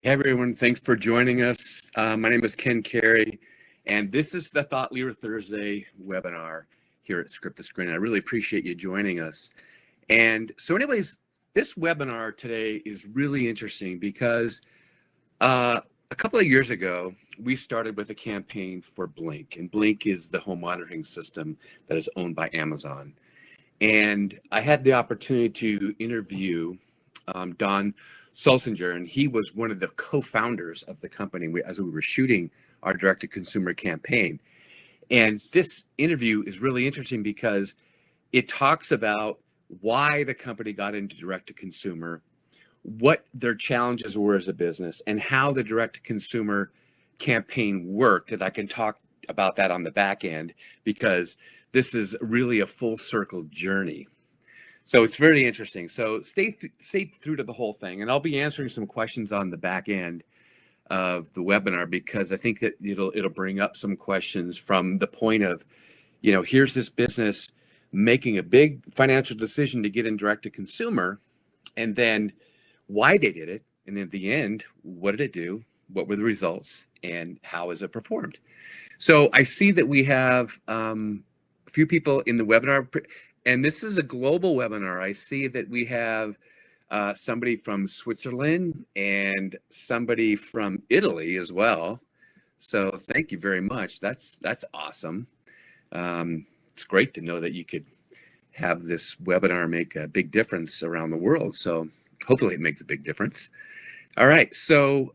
Hey everyone, thanks for joining us. My name is Ken Kerry, and this is the Thought Leader Thursday webinar here at Script to Screen. I really appreciate you joining us. And so anyways, this webinar today is really interesting because a couple of years ago, we started with a campaign for Blink, and Blink is the home monitoring system that is owned by Amazon. And I had the opportunity to interview Don Shulsinger, and he was one of the co-founders of the company as we were shooting our direct-to-consumer campaign. And this interview is really interesting because it talks about why the company got into direct-to-consumer, what their challenges were as a business, and how the direct-to-consumer campaign worked. And I can talk about that on the back end because this is really a full circle journey. So it's very interesting. So stay through to the whole thing, and I'll be answering some questions on the back end of the webinar because I think that it'll bring up some questions from the point of, here's this business making a big financial decision to get in direct to consumer, and then why they did it, and in the end, what did it do? What were the results, and how has it performed? So I see that we have a few people in the webinar. And this is a global webinar. I see that we have somebody from Switzerland and somebody from Italy as well. So thank you very much. That's awesome. It's great to know that you could have this webinar make a big difference around the world. So hopefully it makes a big difference. All right. So,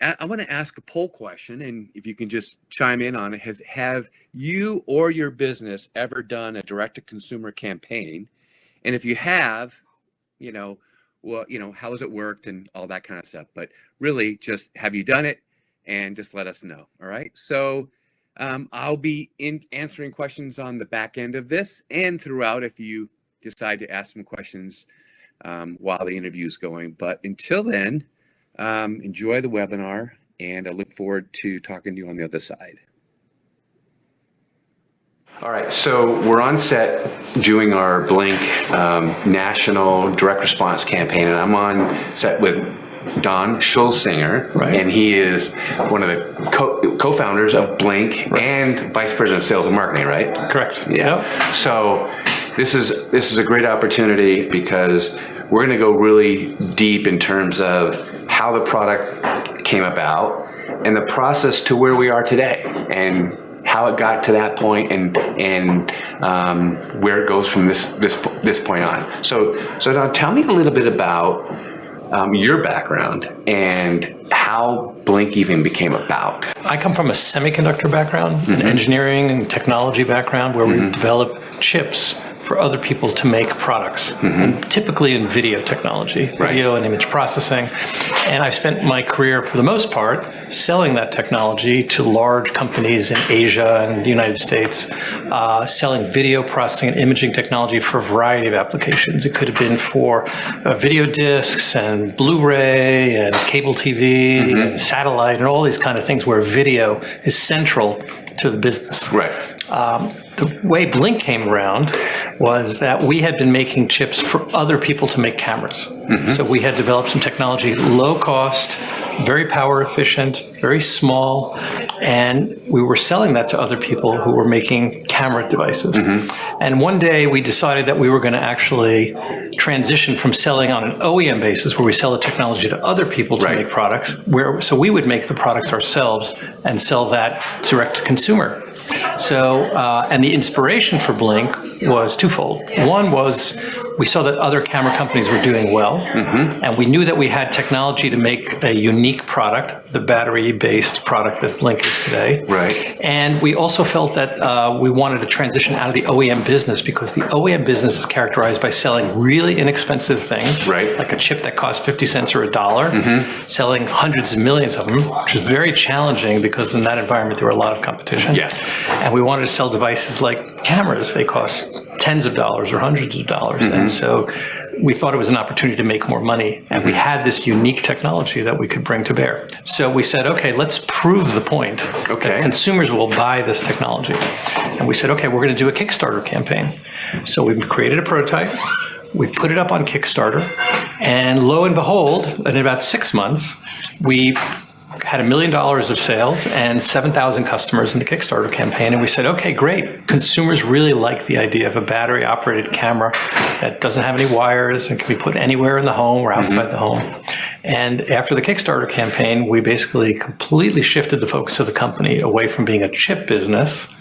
I want to ask a poll question, and if you can just chime in on it. Have you or your business ever done a direct-to-consumer campaign? And if you have, how has it worked and all that kind of stuff? But really, just have you done it, and just let us know. All right. So I'll be answering questions on the back end of this and throughout if you decide to ask some questions while the interview is going. But until then, enjoy the webinar, and I look forward to talking to you on the other side. All right, so we're on set doing our Blink national direct response campaign, and I'm on set with Don Shulsinger, right. And he is one of the co-founders of Blink, right, and Vice President of Sales and Marketing, right? Correct. Yeah. Yep. So this is a great opportunity because we're going to go really deep in terms of how the product came about and the process to where we are today and how it got to that point and where it goes from this point on. So now tell me a little bit about your background and how Blink even became about. I come from a semiconductor background, an engineering and technology background where we develop chips for other people to make products, and typically in video technology, video and image processing. And I've spent my career, for the most part, selling that technology to large companies in Asia and the United States, selling video processing and imaging technology for a variety of applications. It could have been for video discs and Blu-ray and cable TV and satellite and all these kind of things where video is central to the business. Right. The way Blink came around was that we had been making chips for other people to make cameras. So we had developed some technology, low cost, very power efficient, very small, and we were selling that to other people who were making camera devices. And one day we decided that we were going to actually transition from selling on an OEM basis, where we sell the technology to other people to make products, so we would make the products ourselves and sell that direct to consumer. So, and the inspiration for Blink was twofold. One was we saw that other camera companies were doing well, and we knew that we had technology to make a unique product, the battery-based product that Blink is today. Right. And we also felt that we wanted to transition out of the OEM business because the OEM business is characterized by selling really inexpensive things, like a chip that costs 50 cents or $1, selling hundreds of millions of them, which is very challenging because in that environment there were a lot of competition. And we wanted to sell devices like cameras. They cost tens of dollars or hundreds of dollars. And so we thought it was an opportunity to make more money. And we had this unique technology that we could bring to bear. So we said, okay, let's prove the point that consumers will buy this technology. And we said, okay, we're going to do a Kickstarter campaign. So we created a prototype. We put it up on Kickstarter, and lo and behold, in about 6 months, we had $1 million of sales and 7,000 customers in the Kickstarter campaign. And we said, okay, great. Consumers really like the idea of a battery operated camera that doesn't have any wires and can be put anywhere in the home or outside the home. And after the Kickstarter campaign, we basically completely shifted the focus of the company away from being a chip business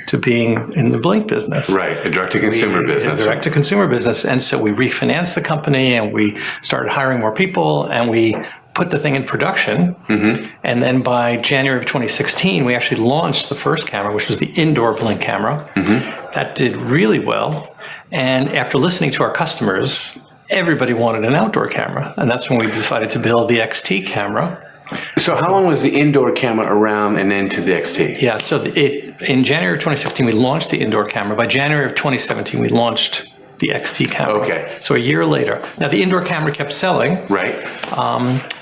to being in the Blink business. Right, a direct-to-consumer business. Direct-to-consumer business. And so we refinanced the company, and we started hiring more people, and we put the thing in production. And then by January of 2016, we actually launched the first camera, which was the indoor Blink camera. That did really well. And after listening to our customers, everybody wanted an outdoor camera. And that's when we decided to build the XT camera. So how long was the indoor camera around and then to the XT? Yeah, so in January of 2016, we launched the indoor camera. By January of 2017, we launched the XT camera. Okay. So a year later. Now, the indoor camera kept selling. Right.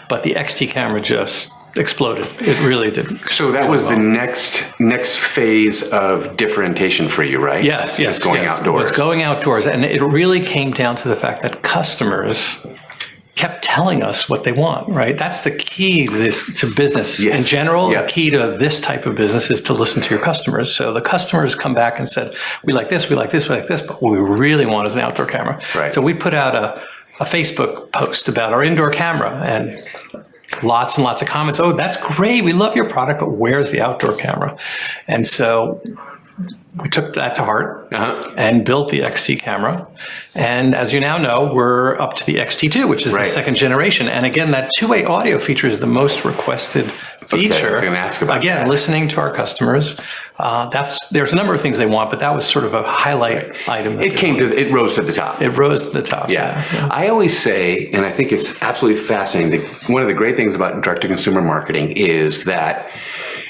But the XT camera just exploded. It really did. So that was the next phase of differentiation for you, right? Yes. Going outdoors. It was going outdoors. And it really came down to the fact that customers kept telling us what they want, right? That's the key to business in general. The key to this type of business is to listen to your customers. So the customers come back and said, we like this, we like this, we like this, but what we really want is an outdoor camera. Right. So we put out a Facebook post about our indoor camera, and lots and lots of comments. Oh, that's great. We love your product, but where's the outdoor camera? And so we took that to heart and built the XT camera. And as you now know, we're up to the XT2, which is the second generation. And again, that two-way audio feature is the most requested feature. Okay, I was going to ask about that. Listening to our customers. There's a number of things they want, but that was sort of a highlight item. It rose to the top. It rose to the top. Yeah. I always say, and I think it's absolutely fascinating, that one of the great things about direct-to-consumer marketing is that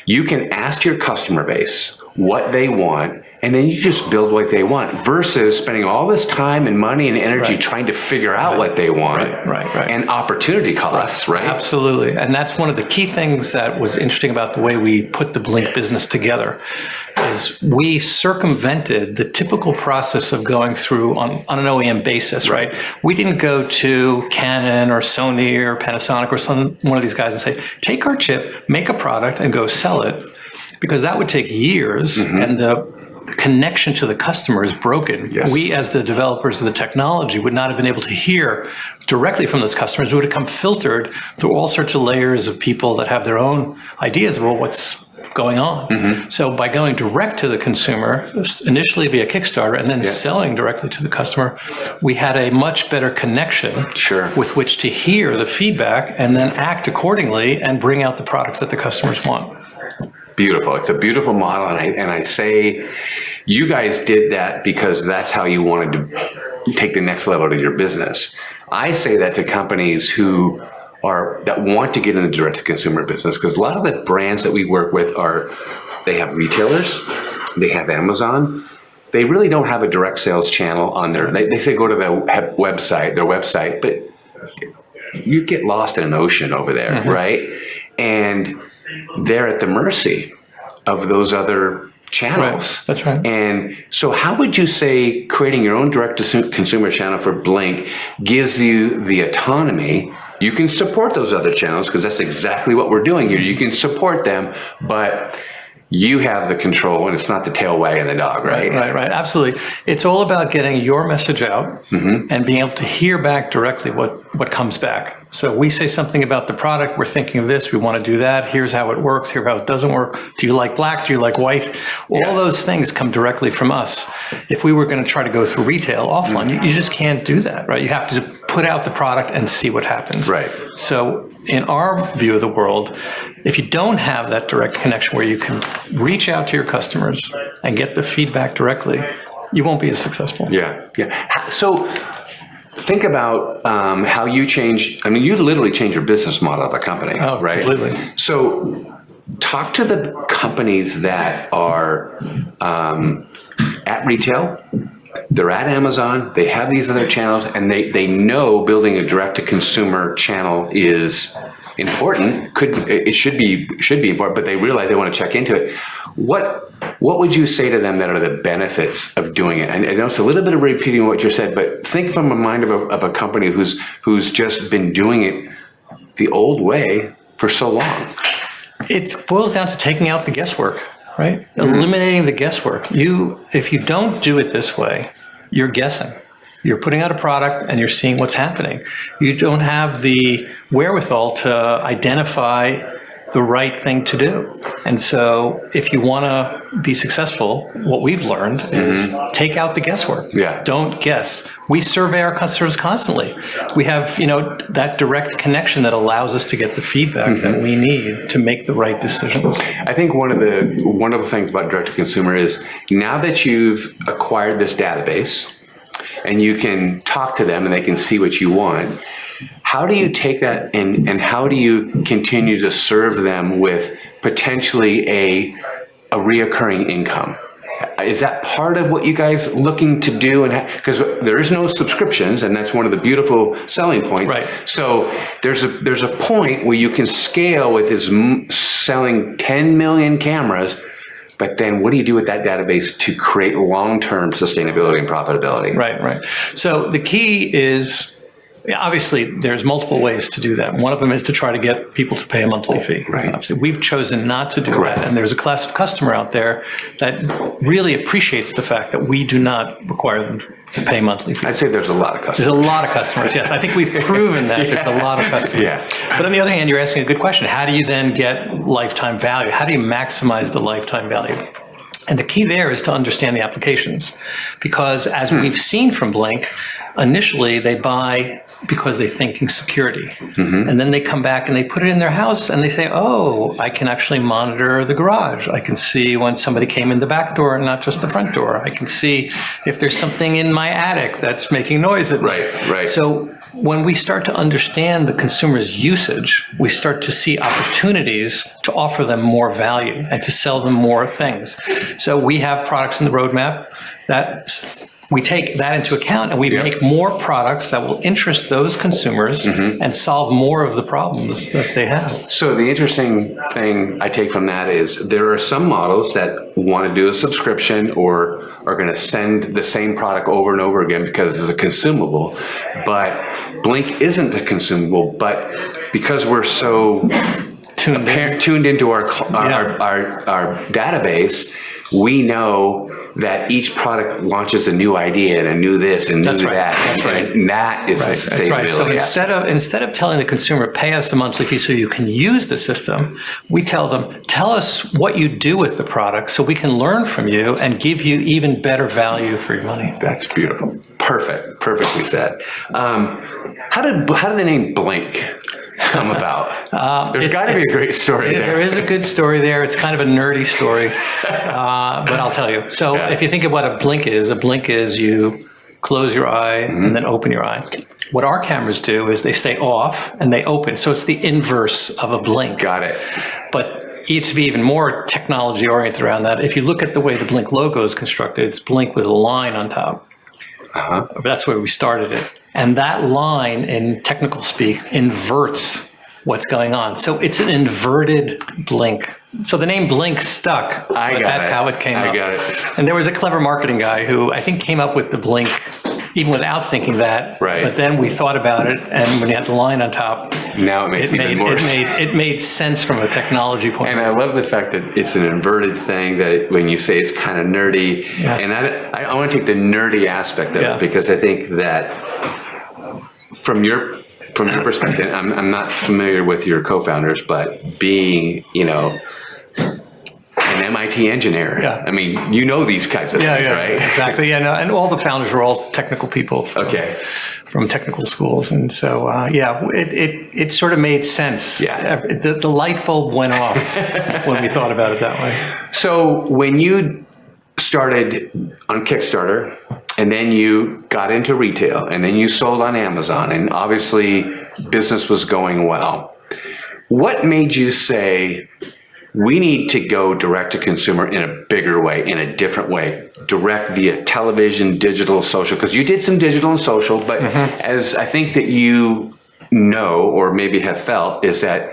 you can ask your customer base what they want, and then you just build what they want, versus spending all this time and money and energy trying to figure out what they want. And opportunity costs, right? Absolutely. And that's one of the key things that was interesting about the way we put the Blink business together, is we circumvented the typical process of going through on an OEM basis, right? We didn't go to Canon or Sony or Panasonic or one of these guys and say, take our chip, make a product, and go sell it. Because that would take years, and the connection to the customer is broken. We, as the developers of the technology, would not have been able to hear directly from those customers. It would have come filtered through all sorts of layers of people that have their own ideas about what's going on. So by going direct to the consumer, initially via Kickstarter, and then selling directly to the customer, we had a much better connection with which to hear the feedback and then act accordingly and bring out the products that the customers want. Beautiful. It's a beautiful model. And I say you guys did that because that's how you wanted to take the next level to your business. I say that to companies that want to get in the direct-to-consumer business, because a lot of the brands that we work with they have retailers, they have Amazon. They really don't have a direct sales channel on they say go to their website, but you get lost in an ocean over there, right? And they're at the mercy of those other channels. That's right. And so how would you say creating your own direct-to-consumer channel for Blink gives you the autonomy? You can support those other channels, because that's exactly what we're doing here. You can support them, but you have the control, and it's not the tail wagging the dog, right? Right. Absolutely. It's all about getting your message out and being able to hear back directly what comes back. So we say something about the product, we're thinking of this, we want to do that, here's how it works, here's how it doesn't work. Do you like black? Do you like white? All those things come directly from us. If we were going to try to go through retail offline, you just can't do that, right? You have to put out the product and see what happens. Right. So in our view of the world, if you don't have that direct connection where you can reach out to your customers and get the feedback directly, you won't be as successful. Yeah. So think about how you changed. I mean, you literally changed your business model of the company, right? Completely. So talk to the companies that are at retail. They're at Amazon, they have these other channels, and they know building a direct-to-consumer channel is important. It should be important, but they realize they want to check into it. What would you say to them that are the benefits of doing it? And I know it's a little bit of repeating what you said, but think from the mind of a company who's just been doing it the old way for so long. It boils down to taking out the guesswork, right? Eliminating the guesswork. If you don't do it this way, you're guessing. You're putting out a product and you're seeing what's happening. You don't have the wherewithal to identify the right thing to do. And so if you want to be successful, what we've learned is take out the guesswork. Yeah. Don't guess. We survey our customers constantly. We have, that direct connection that allows us to get the feedback that we need to make the right decisions. I think one of the things about direct to consumer is now that you've acquired this database and you can talk to them and they can see what you want, how do you take that and how do you continue to serve them with potentially a reoccurring income? Is that part of what you guys looking to do? And because there is no subscriptions, and that's one of the beautiful selling points. Right. So there's a point where you can scale with this selling 10 million cameras. But then what do you do with that database to create long-term sustainability and profitability? Right. So the key is, obviously, there's multiple ways to do that. One of them is to try to get people to pay a monthly fee. Right. Obviously, we've chosen not to do Correct. that. And there's a class of customer out there that really appreciates the fact that we do not require them to pay monthly fees. I'd say there's a lot of customers. There's a lot of customers, yes. I think we've proven that there's a lot of customers. Yeah. But on the other hand, you're asking a good question. How do you then get lifetime value? How do you maximize the lifetime value? And the key there is to understand the applications. Because as we've seen from Blink, initially they buy because they're thinking security. And then they come back and they put it in their house and they say, oh, I can actually monitor the garage. I can see when somebody came in the back door and not just the front door. I can see if there's something in my attic that's making noise at night. Right. So when we start to understand the consumer's usage, we start to see opportunities to offer them more value and to sell them more things. So we have products in the roadmap that we take that into account and we make more products that will interest those consumers and solve more of the problems that they have. So the interesting thing I take from that is there are some models that want to do a subscription or are going to send the same product over and over again because it's a consumable. But Blink isn't a consumable, but because we're so tuned into our database, we know that each product launches a new idea and a new this and new that. That's right. And that is the sustainability. So instead of telling the consumer, pay us a monthly fee so you can use the system, we tell them, tell us what you do with the product so we can learn from you and give you even better value for your money. That's beautiful. Perfectly said. How did the name Blink come about? There's got to be a great story there. There is a good story there. It's kind of a nerdy story, but I'll tell you. So if you think of what a blink is you close your eye and then open your eye. What our cameras do is they stay off and they open. So it's the inverse of a blink. Got it. But to be even more technology oriented around that, if you look at the way the Blink logo is constructed, it's Blink with a line on top. That's where we started it. And that line, in technical speak, inverts what's going on. So it's an inverted blink. So the name Blink stuck, but that's how it came up. I got it. And there was a clever marketing guy who I think came up with the Blink even without thinking that. Right. But then we thought about it, and when you had the line on top, now it makes even more sense. It made sense from a technology point of view. And I love the fact that it's an inverted thing, that when you say it's kind of nerdy, and I want to take the nerdy aspect of it, because I think that from your perspective, I'm not familiar with your co-founders, but being, an MIT engineer. I mean, these kinds of things, right? Exactly. And all the founders were all technical people from technical schools. And so, it sort of made sense. The light bulb went off when we thought about it that way. So when you started on Kickstarter, and then you got into retail, and then you sold on Amazon, and obviously business was going well, what made you say, we need to go direct to consumer in a bigger way, in a different way, direct via television, digital, social? Because you did some digital and social, but as I think that you know or maybe have felt is that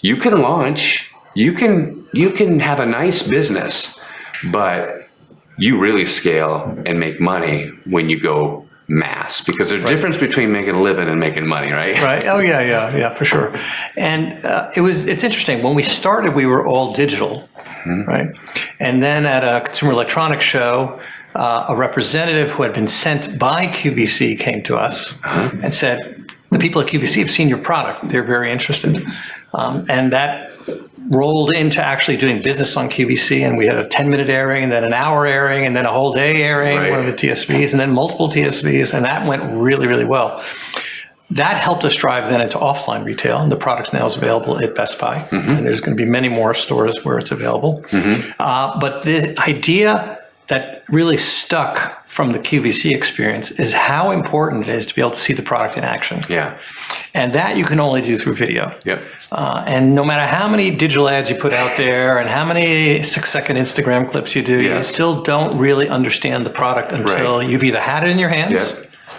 you can launch, you can have a nice business, but you really scale and make money when you go mass, because there's a difference between making a living and making money, right? Right. Oh yeah, for sure. And it's interesting. When we started, we were all digital, right? And then at a Consumer Electronics Show, a representative who had been sent by QVC came to us and said, "The people at QVC have seen your product. They're very interested." And that rolled into actually doing business on QVC, and we had a 10-minute airing, and then an hour airing, and then a whole day airing, one of the TSVs, and then multiple TSVs, and that went really, really well. That helped us drive then into offline retail, and the product now is available at Best Buy, and there's going to be many more stores where it's available. But the idea that really stuck from the QVC experience is how important it is to be able to see the product in action. Yeah. And that you can only do through video. Yep. And no matter how many digital ads you put out there and how many 6-second Instagram clips you do, you still don't really understand the product until you've either had it in your hands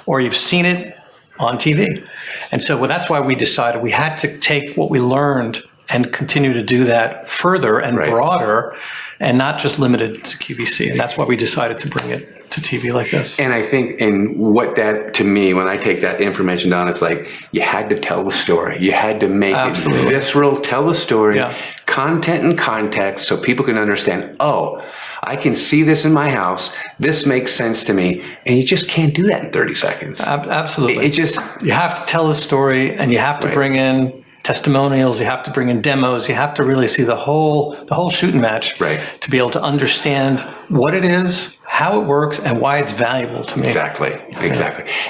or you've seen it on TV. And so that's why we decided we had to take what we learned and continue to do that further and broader, and not just limited to QVC. And that's why we decided to bring it to TV like this. And I think, and what that, to me, when I take that information down, it's like, you had to tell the story. You had to make it visceral, tell the story, content and context, so people can understand, oh, I can see this in my house. This makes sense to me. And you just can't do that in 30 seconds. Absolutely. It just, you have to tell the story, and you have to bring in testimonials, you have to bring in demos, you have to really see the whole shoot and match to be able to understand what it is, how it works, and why it's valuable to me. Exactly.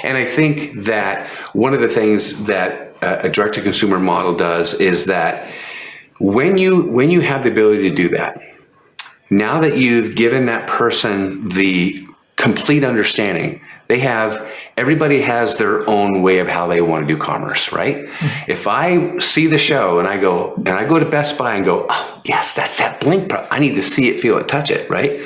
And I think that one of the things that a direct-to-consumer model does is that when you have the ability to do that, now that you've given that person the complete understanding, everybody has their own way of how they want to do commerce, right? If I see the show and I go to Best Buy and go, oh, yes, that's that Blink I need to see it, feel it, touch it, right?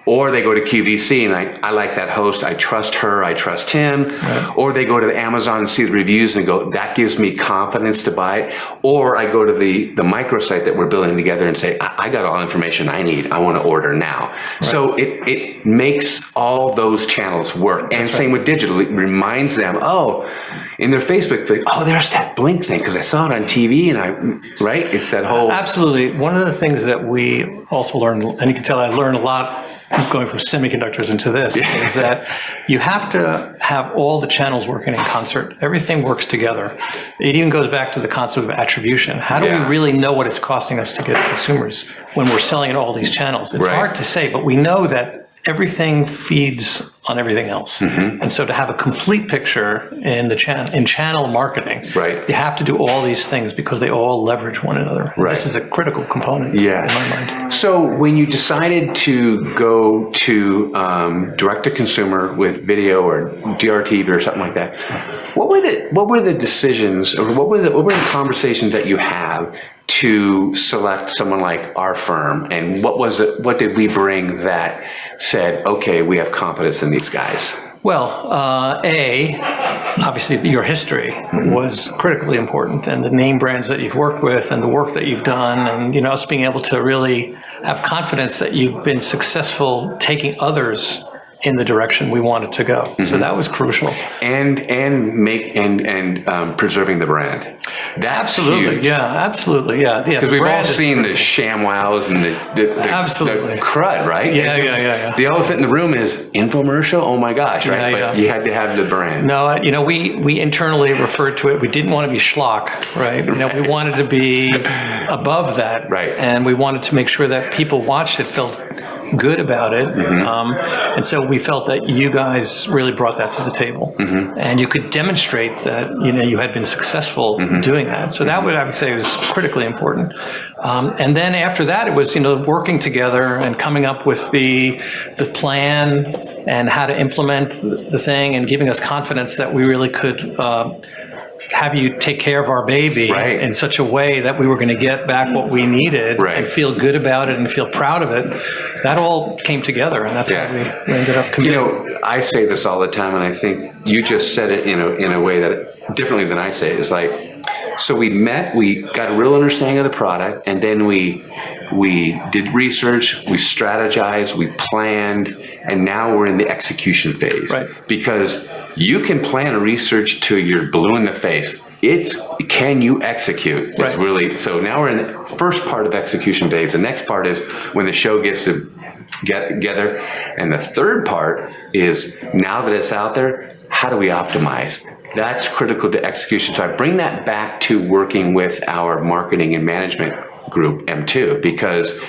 Or they go to QVC and I like that host, I trust her, I trust him. Or they go to Amazon and see the reviews and go, that gives me confidence to buy it. Or I go to the microsite that we're building together and say, I got all the information I need, I want to order now. So it makes all those channels work. And same with digital, it reminds them, oh, in their Facebook feed, oh, there's that Blink thing, because I saw it on TV, and it's that whole... Absolutely. One of the things that we also learned, and you can tell I learned a lot going from semiconductors into this, is that you have to have all the channels working in concert. Everything works together. It even goes back to the concept of attribution. How do we really know what it's costing us to get consumers when we're selling in all these channels? It's hard to say, but we know that everything feeds on everything else. And so to have a complete picture in channel marketing, you have to do all these things because they all leverage one another. This is a critical component in my mind. So when you decided to go to direct-to-consumer with video or DRTV or something like that, what were the decisions, or what were the conversations that you have to select someone like our firm, and what did we bring that said, okay, we have confidence in these guys? Well, obviously your history was critically important, and the name brands that you've worked with and the work that you've done, and us being able to really have confidence that you've been successful taking others in the direction we wanted to go. So that was crucial. And preserving the brand. That's huge. Because we've all seen the ShamWows and the crud, right? The elephant in the room is infomercial. Oh my gosh, right? But you had to have the brand. No, we internally referred to it. We didn't want to be schlock, right? We wanted to be above that, and we wanted to make sure that people watched it, felt good about it, and so we felt that you guys really brought that to the table, and you could demonstrate that you had been successful doing that. So that I would say was critically important. And then after that, it was working together and coming up with the plan and how to implement the thing, and giving us confidence that we really could have you take care of our baby in such a way that we were going to get back what we needed and feel good about it and feel proud of it. That all came together, and that's how we ended up committing. I say this all the time, and I think you just said it in a way that differently than I say it. Is like, so we met, we got a real understanding of the product, and then we did research, we strategized, we planned, and now we're in the execution phase. Because you can plan a research to your blue in the face. It's can you execute? It's really, so now we're in the first part of execution phase. The next part is when the show gets to get together. And the third part is now that it's out there, how do we optimize? That's critical to execution. So I bring that back to working with our marketing and management group, M2, because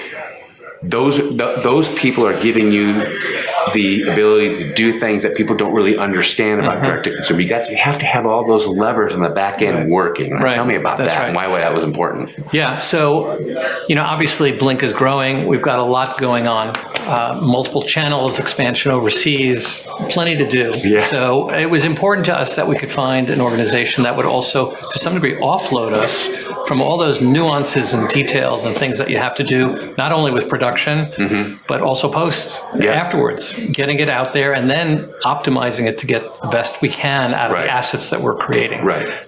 those people are giving you the ability to do things that people don't really understand about direct-to-consumer. You have to have all those levers on the back end working. Tell me about that and why that was important. Yeah, so, obviously Blink is growing. We've got a lot going on. Multiple channels, expansion overseas, plenty to do. So it was important to us that we could find an organization that would also, to some degree, offload us from all those nuances and details and things that you have to do, not only with production, but also post afterwards, getting it out there and then optimizing it to get the best we can out of the assets that we're creating.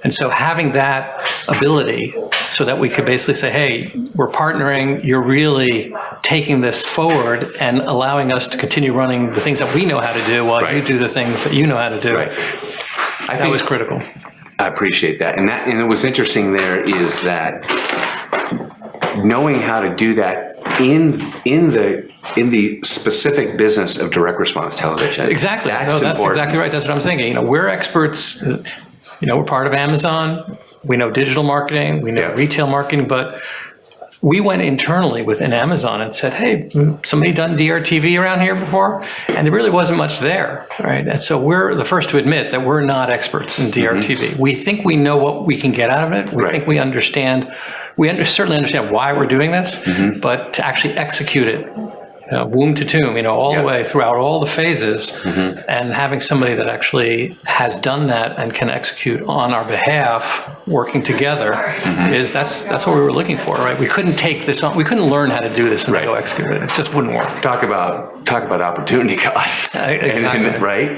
And so having that ability so that we could basically say, hey, we're partnering, you're really taking this forward and allowing us to continue running the things that we know how to do while you do the things that you know how to do. I think was critical. I appreciate that. And what's interesting there is that knowing how to do that in the specific business of direct response television. Exactly. That's exactly right. That's what I'm thinking. We're experts. We're part of Amazon. We know digital marketing. We know retail marketing, but we went internally within Amazon and said, hey, somebody done DRTV around here before? And there really wasn't much there, right? And so we're the first to admit that we're not experts in DRTV. We think we know what we can get out of it. We think we understand. Certainly understand why we're doing this, but to actually execute it, womb to tomb, all the way throughout all the phases, and having somebody that actually has done that and can execute on our behalf, working together, that's what we were looking for, right? We couldn't take this on. We couldn't learn how to do this and go execute it. It just wouldn't work. Talk about opportunity cost, right?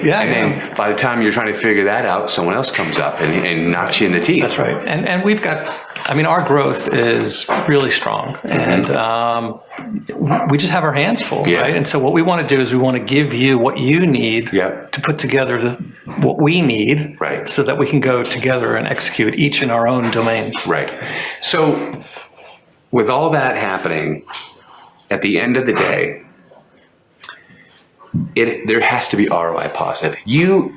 Yeah. And then by the time you're trying to figure that out, someone else comes up and knocks you in the teeth. That's right. And we've got. Our growth is really strong, and we just have our hands full, right? And so what we want to do is we want to give you what you need to put together what we need, so that we can go together and execute each in our own domains. Right. So with all that happening, at the end of the day, there has to be ROI positive. You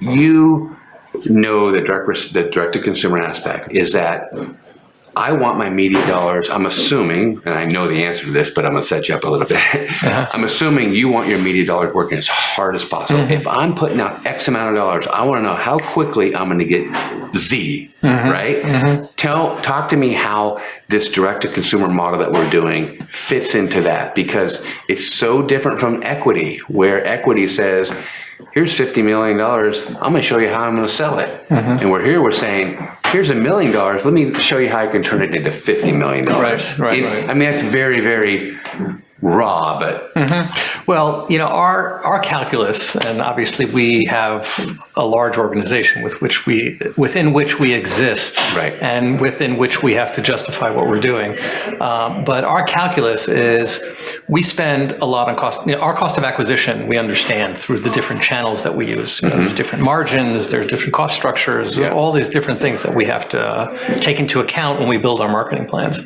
know the direct-to-consumer aspect is that I want my media dollars, I'm assuming, and I know the answer to this, but I'm going to set you up a little bit. I'm assuming you want your media dollars working as hard as possible. If I'm putting out X amount of dollars, I want to know how quickly I'm going to get Z, right? Talk to me how this direct-to-consumer model that we're doing fits into that, because it's so different from equity, where equity says, here's $50 million, I'm going to show you how I'm going to sell it. And we're saying, here's $1 million, let me show you how I can turn it into $50 million. Right. That's very, very raw, but... Well, our calculus, and obviously we have a large organization within which we exist, and within which we have to justify what we're doing. But our calculus is we spend a lot on cost. Our cost of acquisition, we understand through the different channels that we use. There's different margins, there's different cost structures, all these different things that we have to take into account when we build our marketing plans.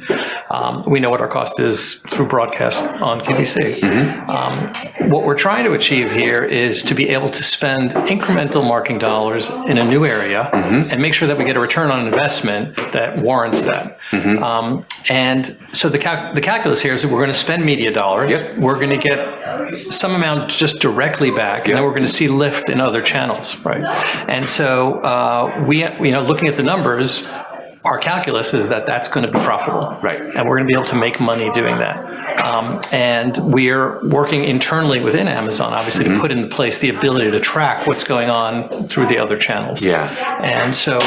We know what our cost is through broadcast on QVC. What we're trying to achieve here is to be able to spend incremental marketing dollars in a new area and make sure that we get a return on investment that warrants that. And so the calculus here is that we're going to spend media dollars. We're going to get some amount just directly back, and then we're going to see lift in other channels, right? And so we, looking at the numbers, our calculus is that that's going to be profitable. Right. And we're going to be able to make money doing that. And we're working internally within Amazon, obviously, to put into place the ability to track what's going on through the other channels. Yeah. And so,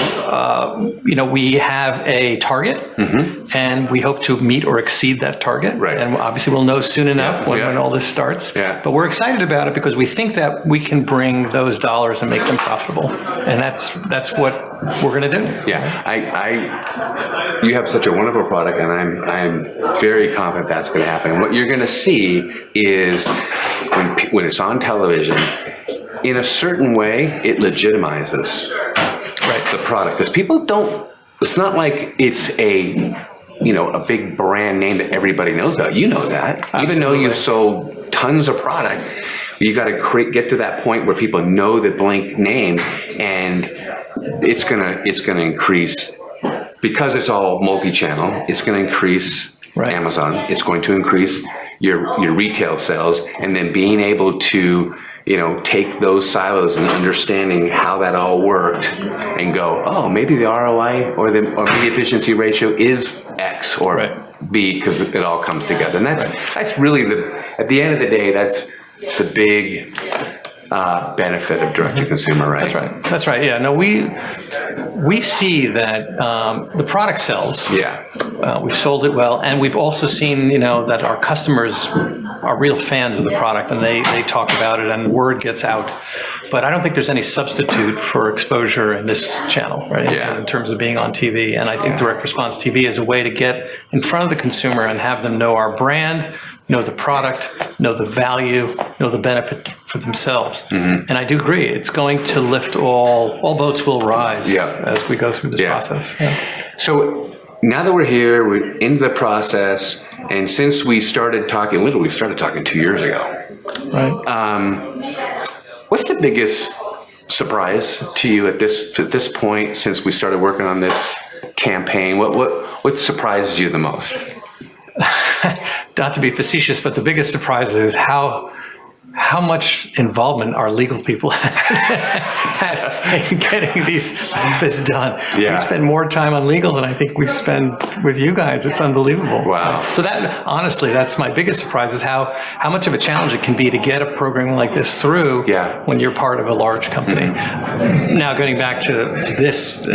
we have a target, and we hope to meet or exceed that target. Right. And obviously, we'll know soon enough when all this starts. Yeah. But we're excited about it because we think that we can bring those dollars and make them profitable. And that's what we're going to do. Yeah, you have such a wonderful product, and I'm very confident that's going to happen. And what you're going to see is when it's on television, in a certain way, it legitimizes the product, because people don't. It's not like it's a big brand name that everybody knows about. You know that. Absolutely. Even though you've sold tons of product, you got to get to that point where people know the Blink name, and it's gonna increase because it's all multi-channel. It's going to increase Amazon. It's going to increase your retail sales, and then being able to take those silos and understanding how that all worked and go, oh, maybe the ROI or the efficiency ratio is X or B, because it all comes together. And that's really at the end of the day, that's the big benefit of direct to consumer, right? That's right. Yeah. No, we see that the product sells. Yeah. We've sold it well, and we've also seen that our customers are real fans of the product, and they talk about it, and word gets out. But I don't think there's any substitute for exposure in this channel, right? Yeah. In terms of being on TV, and I think direct response TV is a way to get in front of the consumer and have them know our brand, know the product, know the value, know the benefit for themselves. And I do agree, it's going to lift all boats will rise as we go through this process. Yeah. So now that we're here, we're into the process, and since we started talking 2 years ago. Right. What's the biggest surprise to you at this point since we started working on this campaign? What surprises you the most? Not to be facetious, but the biggest surprise is how much involvement our legal people had in getting this done. Yeah. We spend more time on legal than I think we spend with you guys. It's unbelievable. Wow. So that, honestly, that's my biggest surprise, is how much of a challenge it can be to get a program like this through when you're part of a large company. Now, getting back to this,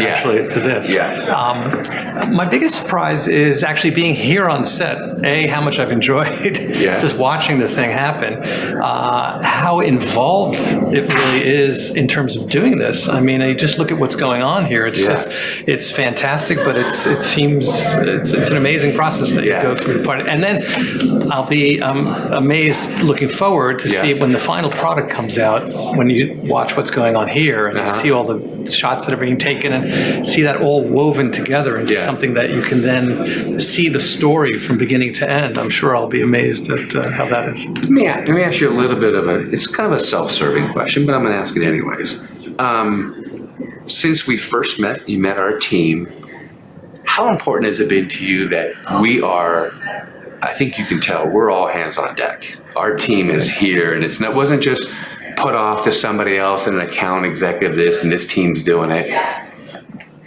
my biggest surprise is actually being here on set. How much I've enjoyed just watching the thing happen. How involved it really is in terms of doing this. I mean, you just look at what's going on here. It's it's fantastic, but it's an amazing process that you go through. And then I'll be amazed looking forward to see when the final product comes out, when you watch what's going on here and you see all the shots that are being taken and see that all woven together into something that you can then see the story from beginning to end. I'm sure I'll be amazed at how that is. Let me ask you a little bit of it's kind of a self-serving question, but I'm going to ask it anyways. Since we first met, you met our team, how important has it been to you that I think you can tell, we're all hands on deck. Our team is here, and it wasn't just put off to somebody else and an account executive this, and this team's doing it.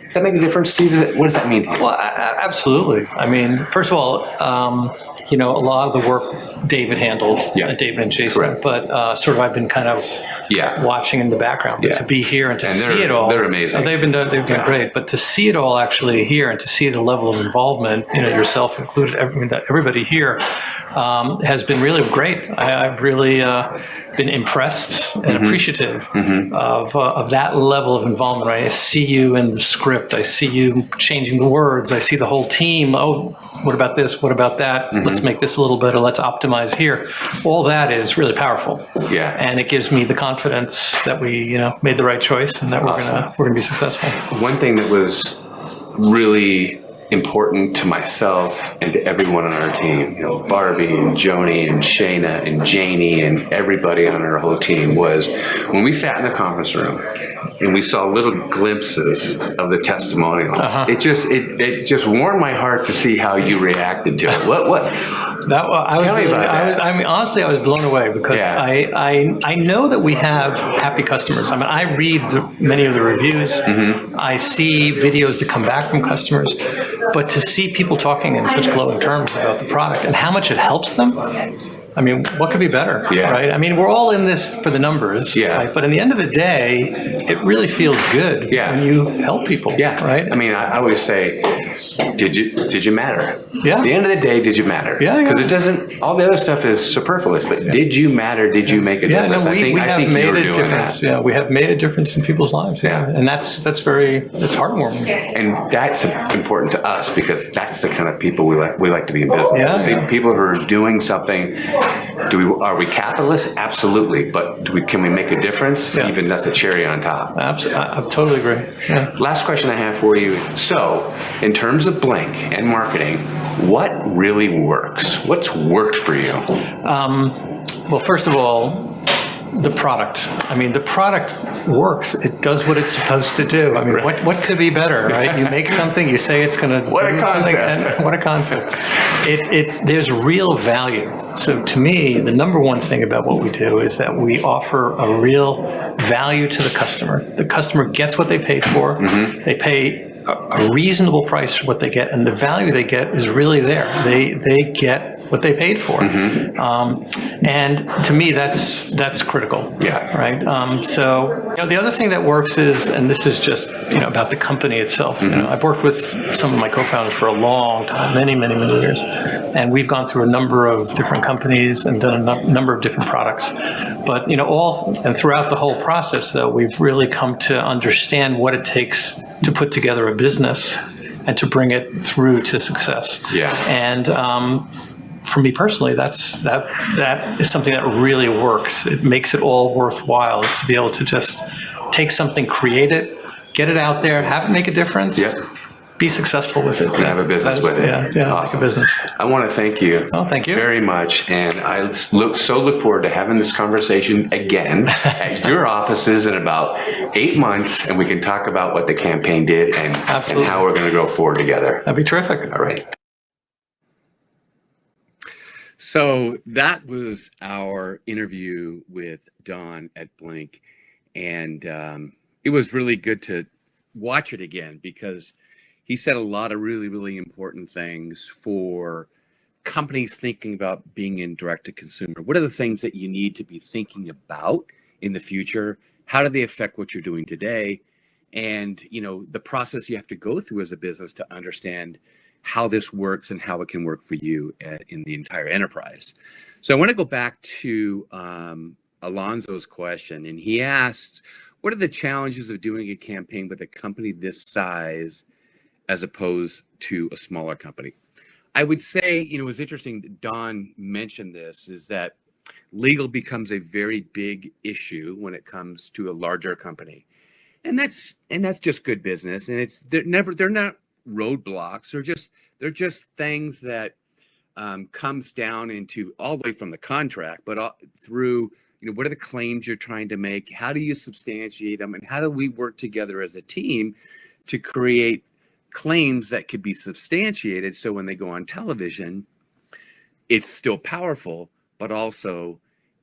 Does that make a difference to you? What does that mean to you? Well, absolutely. I mean, first of all, a lot of the work David handled, David and Jason, Correct. But sort of I've been kind of watching in the background. But to be here and to see it all, they're amazing. They've been great. But to see it all actually here and to see the level of involvement, yourself included, everybody here has been really great. I've really been impressed and appreciative of that level of involvement. Right, I see you in the script. I see you changing the words. I see the whole team. Oh, what about this? What about that? Let's make this a little better. Let's optimize here. All that is really powerful. Yeah. And it gives me the confidence that we, made the right choice and that we're gonna be successful. One thing that was really important to myself and to everyone on our team, Barbie and Joni and Shayna and Janie and everybody on our whole team, was when we sat in the conference room and we saw little glimpses of the testimonial. It just warmed my heart to see how you reacted to it. Tell me about that. I mean, honestly, I was blown away because Yeah. I know that we have happy customers. I mean, I read many of the reviews. Mm-hmm. I see videos that come back from customers, but to see people talking in such glowing terms about the product and how much it helps them, I mean, what could be better, Yeah. right? I mean, we're all in this for the numbers, Yeah. right? But in the end of the day, it really feels good Yeah. when you help people, Yeah. right? I mean, I always say, did you matter? Yeah. At the end of the day, did you matter? Yeah, yeah. Because it doesn't, all the other stuff is superfluous, but did you matter? Did you make a Yeah, difference? no, we I have think made you were a doing difference. that. Yeah, we have made a difference in people's lives. Yeah, Yeah. and that's it's heartwarming. And that's important to us because that's the kind of people we like to be in business. Yeah, See, yeah. people who are doing something. Are we capitalists? Absolutely. But can we make a difference? Yeah. Even that's a cherry on top. Absolutely, I totally agree. Yeah. Last question I have for you. So, in terms of Blink and marketing, what really works? What's worked for you? Well, first of all, the product. I mean, the product works. It does what it's supposed to do. I mean, what could be better, right? You make something, you say it's going to What a do something, concept. and what a concept. There's real value. So to me, the number one thing about what we do is that we offer a real value to the customer. The customer gets what they paid for. Mm-hmm. They pay a reasonable price for what they get, and the value they get is really there. They get what they paid for, and to me, that's critical. Yeah. Right. So the other thing that works is, and this is just about the company itself. I've worked with some of my co-founders for a long time, many years, and we've gone through a number of different companies and done a number of different products. But throughout the whole process, though, we've really come to understand what it takes to put together a business and to bring it through to success. Yeah. And for me personally, that is something that really works. It makes it all worthwhile, is to be able to just take something, create it, get it out there, have it make a difference. Yeah. Be successful with it. And have a business with it. Yeah, Awesome. make a business. I want to thank you. Oh, thank you. Very much. And I look forward to having this conversation again at your offices in about 8 months, and we can talk about what the campaign did and how we're going to go forward together. That'd be terrific. All right. So that was our interview with Don at Blink. And it was really good to watch it again because he said a lot of really, really important things for companies thinking about being in direct to consumer. What are the things that you need to be thinking about in the future? How do they affect what you're doing today? And, the process you have to go through as a business to understand how this works and how it can work for you in the entire enterprise. So I want to go back to Alonzo's question. And he asked, what are the challenges of doing a campaign with a company this size as opposed to a smaller company? I would say, it was interesting that Don mentioned this, is that legal becomes a very big issue when it comes to a larger company. And that's just good business. And they're not roadblocks. They're just things that comes down into all the way from the contract, but through, what are the claims you're trying to make? How do you substantiate them? And how do we work together as a team to create claims that could be substantiated, so when they go on television, it's still powerful, but also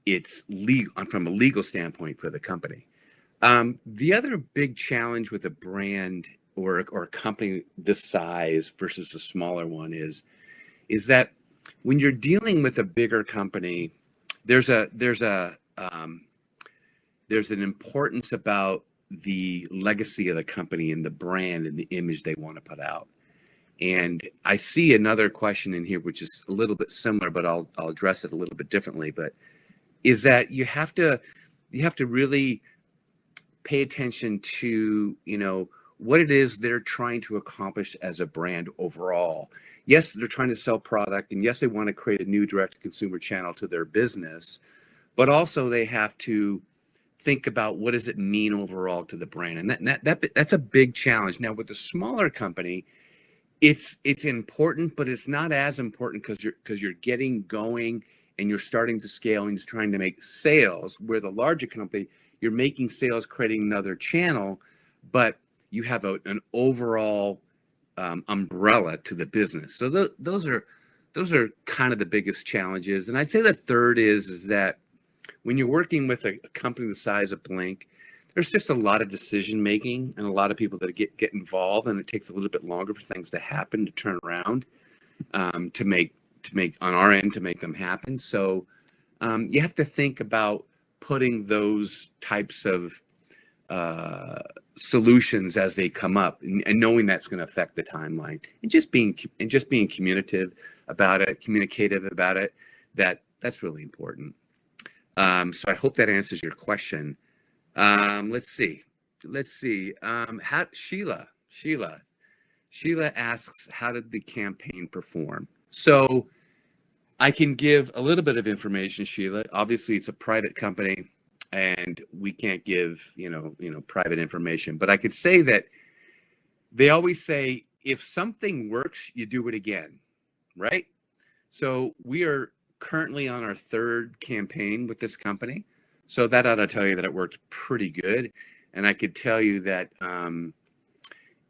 it's legal from a legal standpoint for the company. The other big challenge with a brand or a company this size versus a smaller one is that when you're dealing with a bigger company, there's an importance about the legacy of the company and the brand and the image they want to put out. And I see another question in here, which is a little bit similar, but I'll address it a little bit differently. But is that you have to really pay attention to, what it is they're trying to accomplish as a brand overall. Yes, they're trying to sell product, and yes, they want to create a new direct-to-consumer channel to their business, but also they have to think about what does it mean overall to the brand, and that's a big challenge. Now, with a smaller company, it's important, but it's not as important because you're getting going and you're starting to scale and you're trying to make sales. Where the larger company, you're making sales, creating another channel, but you have an overall umbrella to the business. So those are those are kind of the biggest challenges. And I'd say the third is that when you're working with a company the size of Blink, there's just a lot of decision making and a lot of people that get involved, and it takes a little bit longer for things to happen, to turn around, to make on our end to make them happen. So you have to think about putting those types of solutions as they come up, and knowing that's going to affect the timeline, and just being communicative about it. That's really important. So I hope that answers your question. Let's see. Sheila asks, how did the campaign perform? So I can give a little bit of information, Sheila. Obviously, it's a private company, and we can't give private information. But I could say that they always say, if something works, you do it again, right? So we are currently on our third campaign with this company. So that ought to tell you that it worked pretty good. And I could tell you that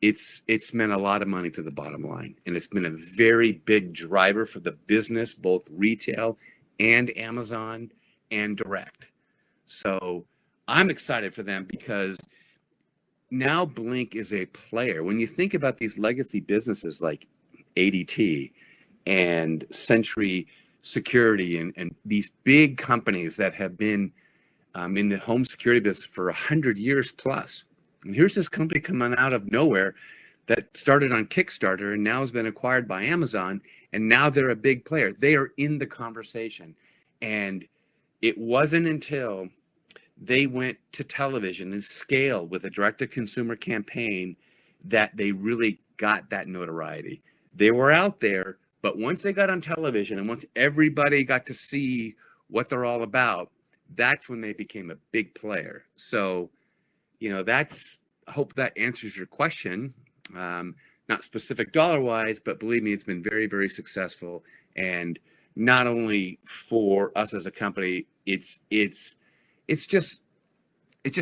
it's meant a lot of money to the bottom line. And it's been a very big driver for the business, both retail and Amazon and direct. So I'm excited for them because now Blink is a player. When you think about these legacy businesses like ADT and Century Security and these big companies that have been in the home security business for 100 years plus. And here's this company coming out of nowhere that started on Kickstarter and now has been acquired by Amazon, and now they're a big player. They are in the conversation. And it wasn't until they went to television and scaled with a direct-to-consumer campaign that they really got that notoriety. They were out there, but once they got on television and once everybody got to see what they're all about, that's when they became a big player. So, I hope that answers your question. Not specific dollar-wise, but believe me, it's been very, very successful. And not only for us as a company, it just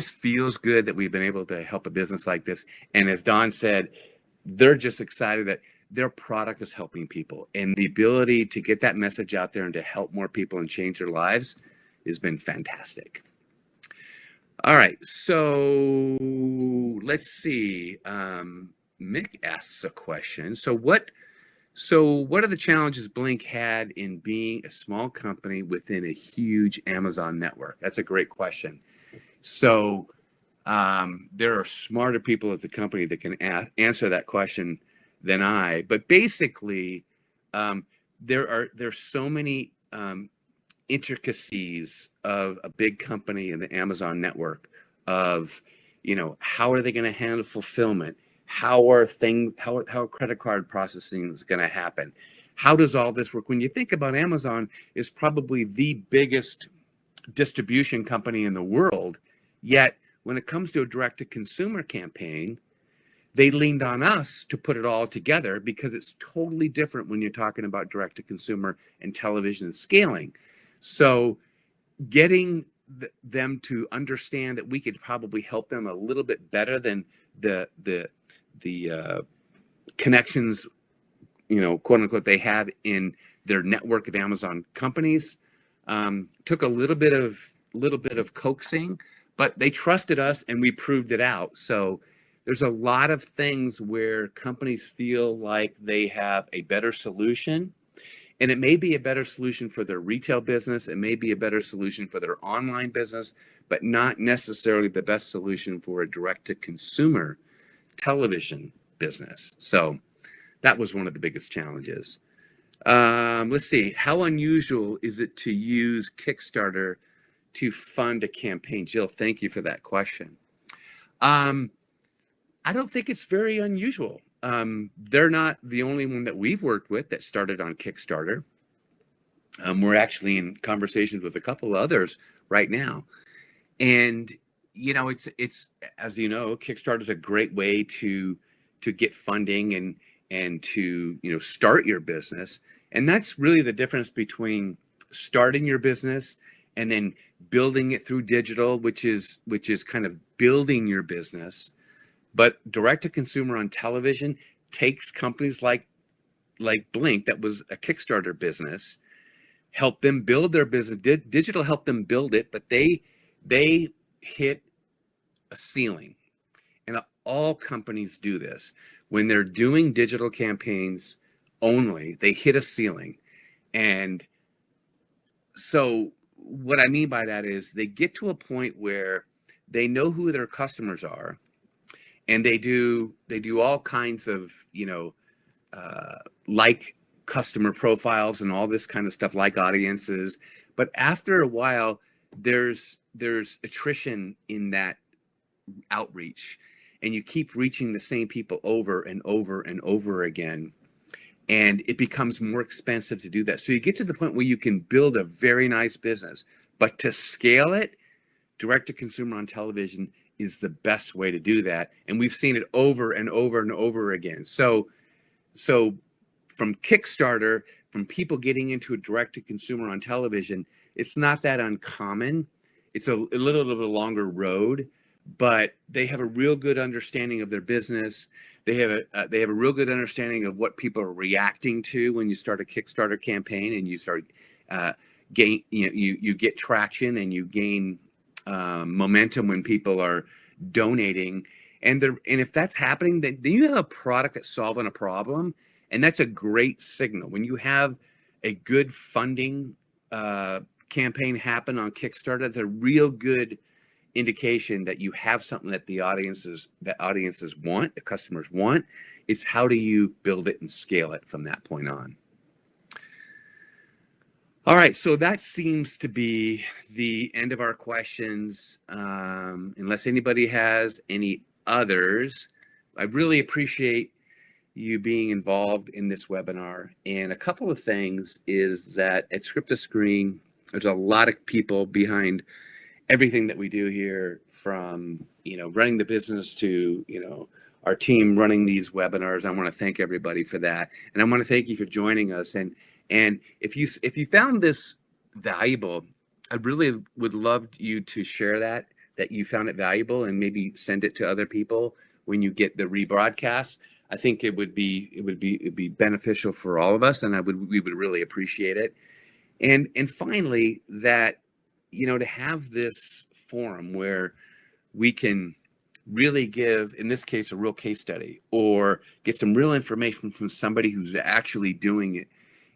feels good that we've been able to help a business like this. And as Don said, they're just excited that their product is helping people, and the ability to get that message out there and to help more people and change their lives has been fantastic. All right, so let's see. Mick asks a question. So what are the challenges Blink had in being a small company within a huge Amazon network? That's a great question. So there are smarter people at the company that can answer that question than I. But basically, there's so many intricacies of a big company in the Amazon network of, how are they going to handle fulfillment? How are credit card processing is going to happen? How does all this work? When you think about Amazon, is probably the biggest distribution company in the world. Yet when it comes to a direct-to-consumer campaign, they leaned on us to put it all together because it's totally different when you're talking about direct-to-consumer and television and scaling. So getting them to understand that we could probably help them a little bit better than the connections, quote unquote, they have in their network of Amazon companies, took a little bit of coaxing, but they trusted us and we proved it out. So there's a lot of things where companies feel like they have a better solution, and it may be a better solution for their retail business. It may be a better solution for their online business, but not necessarily the best solution for a direct-to-consumer television business. So that was one of the biggest challenges. Let's see. How unusual is it to use Kickstarter to fund a campaign? Jill, thank you for that question. I don't think it's very unusual. They're not the only one that we've worked with that started on Kickstarter. We're actually in conversations with a couple of others right now. And, it's as you know, Kickstarter is a great way to get funding and to, start your business. And that's really the difference between starting your business and then building it through digital, which is kind of building your business. But direct to consumer on television takes companies like like Blink, that was a Kickstarter business, helped them build their business. Digital helped them build it, but they hit a ceiling. And all companies do this. When they're doing digital campaigns only, they hit a ceiling. And so what I mean by that is they get to a point where they know who their customers are, and they do all kinds of, like customer profiles and all this kind of stuff, like audiences. But after a while, there's attrition in that outreach, and you keep reaching the same people over and over and over again, and it becomes more expensive to do that. So you get to the point where you can build a very nice business, but to scale it, direct to consumer on television is the best way to do that. And we've seen it over and over and over again. So from Kickstarter, from people getting into a direct to consumer on television, it's not that uncommon. It's a little bit of a longer road, but they have a real good understanding of their business. They have a real good understanding of what people are reacting to when you start a Kickstarter campaign, and you start you get traction, and you gain momentum when people are donating. And if that's happening, then you have a product that's solving a problem, and that's a great signal. When you have a good funding campaign happen on Kickstarter, that's a real good indication that you have something that the audiences want, the customers want. It's how do you build it and scale it from that point on. All right, so that seems to be the end of our questions. Unless anybody has any others, I really appreciate you being involved in this webinar. And a couple of things is that at Script to Screen, there's a lot of people behind everything that we do here, from running the business to our team running these webinars. I want to thank everybody for that, and I want to thank you for joining us. And if you found this valuable, I really would love you to share that you found it valuable, and maybe send it to other people when you get the rebroadcast. I think it would be beneficial for all of us, and we would really appreciate it. And finally, that to have this forum where we can really give, in this case, a real case study, or get some real information from somebody who's actually doing it.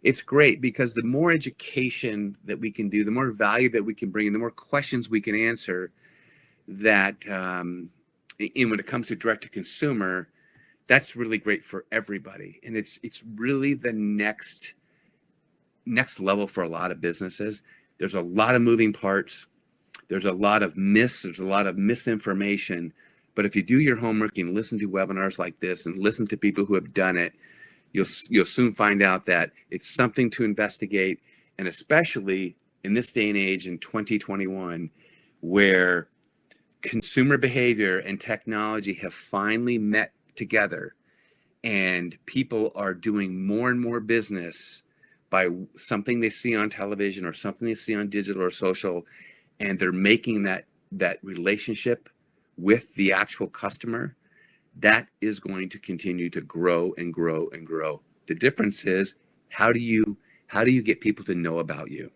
It's great, because the more education that we can do, the more value that we can bring, and the more questions we can answer, that when it comes to direct to consumer, that's really great for everybody. And it's really the next level for a lot of businesses. There's a lot of moving parts. There's a lot of there's a lot of misinformation. But if you do your homework and listen to webinars like this and listen to people who have done it, you'll soon find out that it's something to investigate. And especially in this day and age, in 2021, where consumer behavior and technology have finally met together, and people are doing more and more business by something they see on television or something they see on digital or social, and they're making that relationship with the actual customer, that is going to continue to grow and grow and grow. The difference is, how do you get people to know about you?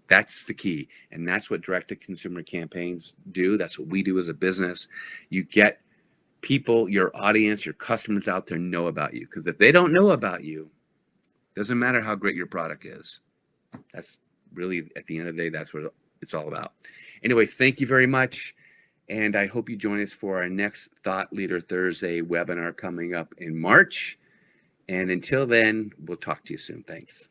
That's the key. And that's what direct to consumer campaigns do. That's what we do as a business. You get people, your audience, your customers out there know about you. Because if they don't know about you, doesn't matter how great your product is. That's really, at the end of the day, that's what it's all about. Anyways, thank you very much. And I hope you join us for our next Thought Leader Thursday webinar coming up in March. And until then, we'll talk to you soon. Thanks.